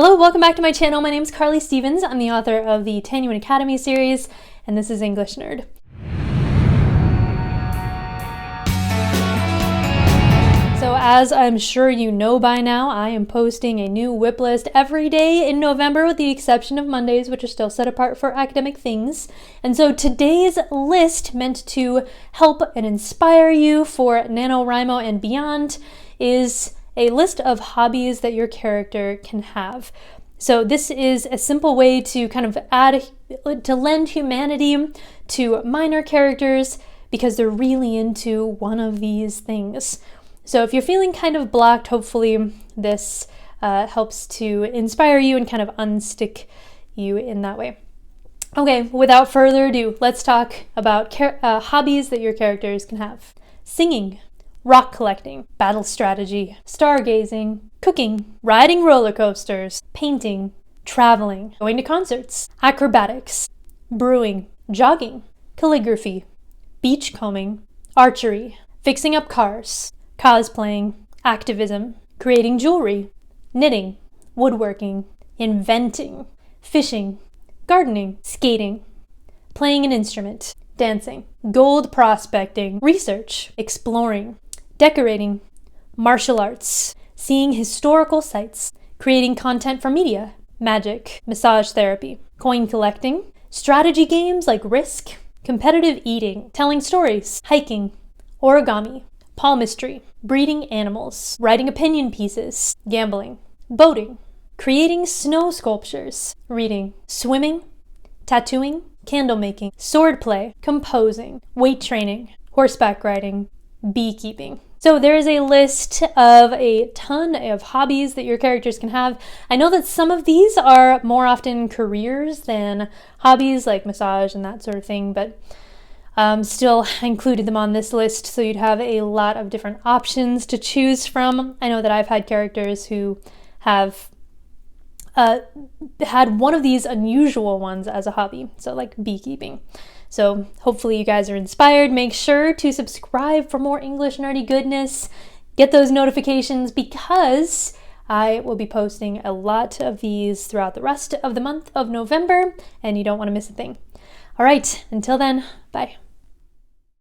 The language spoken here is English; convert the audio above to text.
Hello, welcome back to my channel. My name is Carly Stevens. I'm the author of the Tanuan Academy series, and this is English Nerd. So as I'm sure you know by now, I am posting a new WIP list every day in November with the exception of Mondays, which are still set apart for academic things. And so today's list, meant to help and inspire you for NaNoWriMo and beyond, is a list of hobbies that your character can have. So this is a simple way to kind of lend humanity to minor characters because they're really into one of these things. So if you're feeling kind of blocked, hopefully this helps to inspire you and kind of unstick you in that way. Okay, without further ado, let's talk about hobbies that your characters can have. Singing, rock collecting, battle strategy, stargazing, cooking, riding roller coasters, painting, traveling, going to concerts, acrobatics, brewing, jogging, calligraphy, beachcombing, archery, fixing up cars, cosplaying, activism, creating jewelry, knitting, woodworking, inventing, fishing, gardening, skating, playing an instrument, dancing, gold prospecting, research, exploring, decorating, martial arts, seeing historical sites, creating content for media, magic, massage therapy, coin collecting, strategy games like Risk, competitive eating, telling stories, hiking, origami, palmistry, breeding animals, writing opinion pieces, gambling, boating, creating snow sculptures, reading, swimming, tattooing, candle making, sword play, composing, weight training, horseback riding, beekeeping. So there is a list of a ton of hobbies that your characters can have. I know that some of these are more often careers than hobbies like massage and that sort of thing, but still included them on this list so you'd have a lot of different options to choose from. I know that I've had characters who have had one of these unusual ones as a hobby, so like beekeeping. So hopefully you guys are inspired. Make sure to subscribe for more English nerdy goodness. Get those notifications because I will be posting a lot of these throughout the rest of the month of November, and you don't want to miss a thing. All right, until then, bye.